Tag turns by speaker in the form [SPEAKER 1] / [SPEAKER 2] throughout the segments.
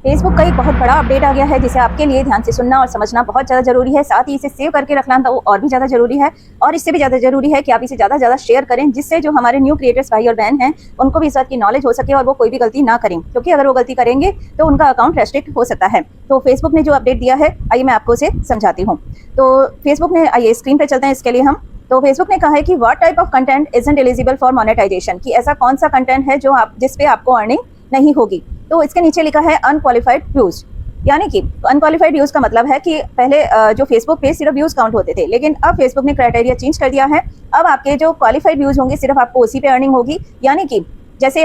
[SPEAKER 1] Facebook का एक बहुत बड़ा अपडेट आ गया है जिसे आपके लिए ध्यान से सुनना और समझना बहुत ज़्यादा जरूरी है। साथ ही इसे सेव करके रखना तो और भी ज़्यादा जरूरी है, और इससे भी ज़्यादा जरूरी है कि आप इसे ज़्यादा से ज़्यादा शेयर करें, जिससे जो हमारे न्यू क्रिएटर्स भाई और बहन हैं उनको भी इस बात की नॉलेज हो सके और वो कोई भी गलती ना करें, क्योंकि अगर वो गलती करेंगे तो उनका अकाउंट रेस्ट्रिक्ट हो सकता है। तो फेसबुक ने जो अपडेट दिया है, आइए मैं आपको उसे समझाती हूँ। तो फेसबुक ने, आइए स्क्रीन पर चलते हैं इसके लिए हम। तो फेसबुक ने कहा है कि what type of content isn't eligible for monetization, कि ऐसा कौन सा कंटेंट है जो आप जिस पे आपको अर्निंग नहीं होगी। तो इसके नीचे लिखा है अनक्वालिफाइड व्यूज, यानी कि अनक्वालिफाइड व्यूज का मतलब है कि पहले जो फेसबुक पे सिर्फ व्यूज काउंट होते थे, लेकिन अब फेसबुक ने क्राइटेरिया चेंज कर दिया है। अब आपके जो क्वालिफाइड व्यूज होंगे सिर्फ आपको उसी पे अर्निंग होगी। यानी कि जैसे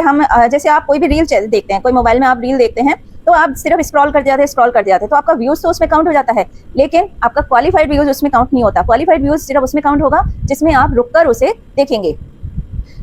[SPEAKER 1] आप कोई भी रील देखते हैं, कोई मोबाइल में आप रील देखते हैं, तो आप सिर्फ स्क्रॉल कर जाते तो आपका व्यूज तो उसमें काउंट हो जाता है, लेकिन आपका क्वालिफाइड व्यूज उसमें काउंट नहीं होता। क्वालिफाइड व्यूज सिर्फ उसमें काउंट होगा जिसमें आप रुककर उसे देखेंगे।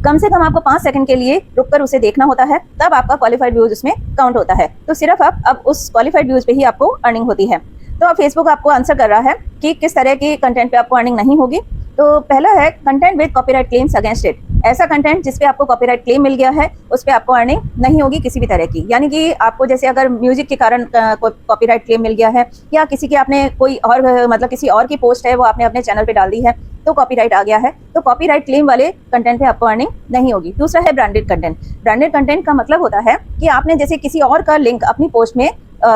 [SPEAKER 1] कम से कम आपको 5 सेकंड के लिए रुककर उसे देखना होता है, तब आपका क्वालिफाइड व्यूज उसमें काउंट होता है। तो सिर्फ अब उस क्वालिफाइड व्यूज पे ही आपको अर्निंग होती है। तो अब फेसबुक आपको आंसर कर रहा है कि किस तरह की कंटेंट पे आपको अर्निंग नहीं होगी। तो पहला है content with copyright claims against it, ऐसा कंटेंट जिसपे आपको कॉपीराइट क्लेम मिल गया है उस पे आपको अर्निंग नहीं होगी किसी भी तरह की। यानी कि आपको जैसे अगर म्यूजिक के कारण कॉपीराइट क्लेम मिल गया है, या किसी के आपने कोई और मतलब किसी और की पोस्ट है वो आपने अपने चैनल पे डाल दी है तो कॉपीराइट आ गया है, तो कॉपीराइट क्लेम वाले कंटेंट पे आपको अर्निंग नहीं होगी। दूसरा है ब्रांडेड कंटेंट। ब्रांडेड कंटेंट का मतलब होता है कि आपने जैसे किसी और का लिंक अपनी पोस्ट में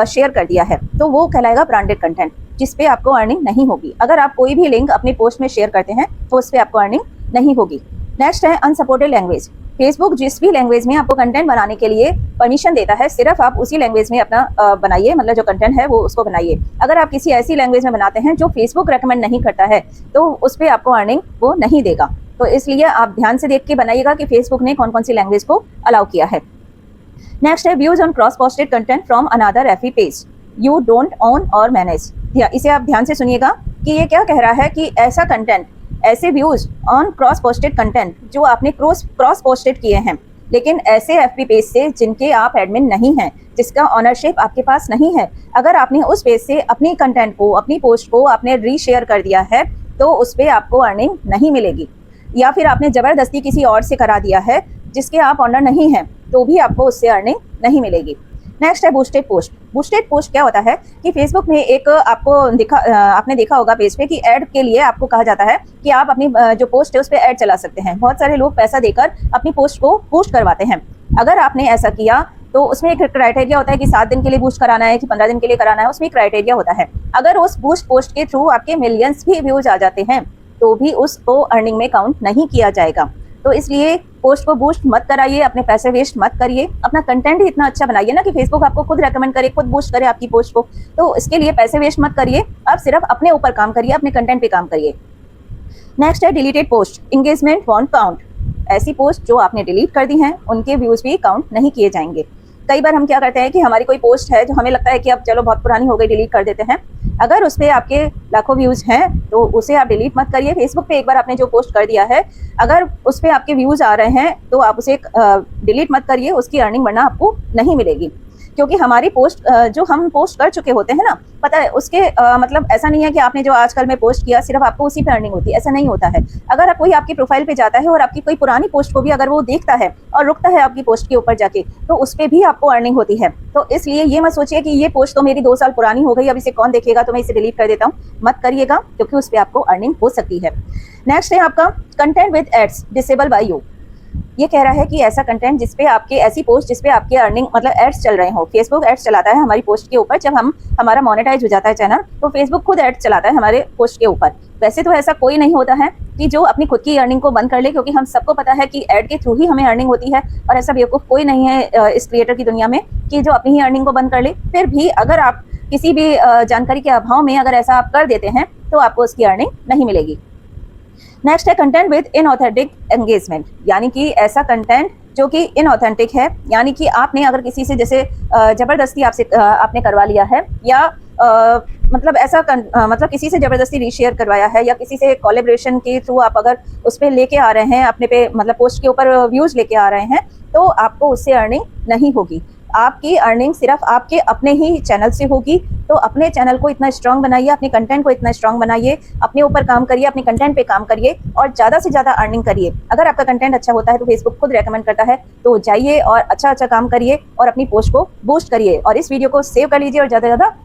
[SPEAKER 1] शेयर कर दिया है, तो वो कहलाएगा ब्रांडेड कंटेंट, जिस पे आपको अर्निंग नहीं होगी। अगर आप कोई भी लिंक अपनी पोस्ट में शेयर करते हैं तो उस पर आपको अर्निंग नहीं होगी। नेक्स्ट है अनसपोर्टेड लैंग्वेज। फेसबुक जिस भी लैंग्वेज में आपको कंटेंट बनाने के लिए परमिशन देता है, सिर्फ आप उसी लैंग्वेज में अपना बनाइए, मतलब जो कंटेंट है वो उसको बनाइए। अगर आप किसी ऐसी लैंग्वेज में बनाते हैं जो फेसबुक रेकमेंड नहीं करता है, तो उस पर आपको अर्निंग वो नहीं देगा। तो इसलिए आप ध्यान से देख के बनाइएगा कि फेसबुक ने कौन कौन सी लैंग्वेज को अलाउ किया है। नेक्स्ट है views on cross posted content from another FB page you don't own or manage. इसे आप ध्यान से सुनिएगा कि ये क्या कह रहा है कि ऐसा कंटेंट, ऐसे views on cross posted content जो आपने क्रॉस पोस्टेड किए हैं, लेकिन ऐसे एफबी पेज से जिनके आप एडमिन नहीं हैं, जिसका ऑनरशिप आपके पास नहीं है, अगर आपने उस पेज से अपनी कंटेंट को, अपनी पोस्ट को आपने रीशेयर कर दिया है तो उस पर आपको अर्निंग नहीं मिलेगी। या फिर आपने ज़बरदस्ती किसी और से करा दिया है जिसके आप ऑनर नहीं हैं, तो भी आपको उससे अर्निंग नहीं मिलेगी। नेक्स्ट है बूस्टेड पोस्ट। बूस्टेड पोस्ट क्या होता है कि फेसबुक में एक आपने देखा होगा पेज पे कि ऐड के लिए आपको कहा जाता है कि आप अपनी जो पोस्ट है उस पर ऐड चला सकते हैं। बहुत सारे लोग पैसा देकर अपनी पोस्ट को बूस्ट करवाते हैं। अगर आपने ऐसा किया तो उसमें एक क्राइटेरिया होता है कि 7 दिन के लिए बूस्ट कराना है कि 15 दिन के लिए कराना है, उसमें क्राइटेरिया होता है। अगर उस बूस्ट पोस्ट के थ्रू आपके मिलियंस भी व्यूज आ जाते हैं तो भी उसको अर्निंग में काउंट नहीं किया जाएगा। तो इसलिए पोस्ट को बूस्ट मत कराइए, अपने पैसे वेस्ट मत करिए, अपना कंटेंट ही इतना अच्छा बनाइए ना कि फेसबुक आपको खुद रेकमेंड करे, खुद बूस्ट करे आपकी पोस्ट को। तो इसके लिए पैसे वेस्ट मत करिए, आप सिर्फ अपने ऊपर काम करिए, अपने कंटेंट पे काम करिए। नेक्स्ट है deleted post, engagement want count. ऐसी पोस्ट जो आपने डिलीट कर दी हैं उनके व्यूज भी काउंट नहीं किए जाएंगे। कई बार हम क्या करते हैं कि हमारी कोई पोस्ट है जो हमें लगता है कि अब चलो बहुत पुरानी हो गई, डिलीट कर देते हैं। अगर उस पर आपके लाखों व्यूज हैं तो उसे आप डिलीट मत करिए। फेसबुक पे एक बार आपने जो पोस्ट कर दिया है, अगर उस पर आपके व्यूज आ रहे हैं तो आप उसे डिलीट मत करिए, उसकी अर्निंग वरना आपको नहीं मिलेगी। क्योंकि हमारी पोस्ट जो हम पोस्ट कर चुके होते हैं ना, पता है उसके मतलब ऐसा नहीं है कि आपने जो आजकल में पोस्ट किया सिर्फ आपको उसी पे अर्निंग होती है, ऐसा नहीं होता है। अगर कोई आपकी प्रोफाइल पे जाता है और आपकी कोई पुरानी पोस्ट को भी अगर वो देखता है और रुकता है आपकी पोस्ट के ऊपर जाके, तो उस पर भी आपको अर्निंग होती है। तो इसलिए ये मत सोचिए कि ये पोस्ट तो मेरी 2 साल पुरानी हो गई, अब इसे कौन देखेगा तो मैं इसे डिलीट कर देता हूँ, मत करिएगा, क्योंकि उस पर आपको अर्निंग हो सकती है। नेक्स्ट है आपका content with ads disable by you. ये कह रहा है कि ऐसा कंटेंट जिसपे आपके, ऐसी पोस्ट जिसपे आपके अर्निंग मतलब एड्स चल रहे हो। फेसबुक एड्स चलाता है हमारी पोस्ट के ऊपर, जब हमारा मोनेटाइज हो जाता है चैनल तो फेसबुक खुद एड्स चलाता है हमारे पोस्ट के ऊपर। वैसे तो ऐसा कोई नहीं होता है कि जो अपनी खुद की अर्निंग को बंद कर ले, क्योंकि हम सबको पता है कि एड के थ्रू ही हमें अर्निंग होती है, और ऐसा बेवकूफ़ कोई नहीं है इस क्रिएटर की दुनिया में कि जो अपनी ही अर्निंग को बंद कर ले। फिर भी अगर आप किसी भी जानकारी के अभाव में अगर ऐसा आप कर देते हैं तो आपको उसकी अर्निंग नहीं मिलेगी। नेक्स्ट है कंटेंट विद इनऑथेंटिक एंगेजमेंट, यानी कि ऐसा कंटेंट जो कि इनऑथेंटिक है, यानी कि आपने अगर किसी से जैसे जबरदस्ती आपसे आपने करवा लिया है, या मतलब ऐसा मतलब किसी से जबरदस्ती रीशेयर करवाया है, या किसी से कोलैबोरेशन के थ्रू आप अगर उस पर लेके आ रहे हैं, अपने पे मतलब पोस्ट के ऊपर व्यूज लेके आ रहे हैं, तो आपको उससे अर्निंग नहीं होगी। आपकी अर्निंग सिर्फ आपके अपने ही चैनल से होगी। तो अपने चैनल को इतना स्ट्रांग बनाइए, अपने कंटेंट को इतना स्ट्रांग बनाइए, अपने ऊपर काम करिए, अपने कंटेंट पे काम करिए और ज़्यादा से ज़्यादा अर्निंग करिए। अगर आपका कंटेंट अच्छा होता है तो फेसबुक खुद रेकमेंड करता है, तो जाइए और अच्छा अच्छा काम करिए और अपनी पोस्ट को बूस्ट करिए। और इस वीडियो को सेव कर लीजिए और ज़्यादा से ज़्यादा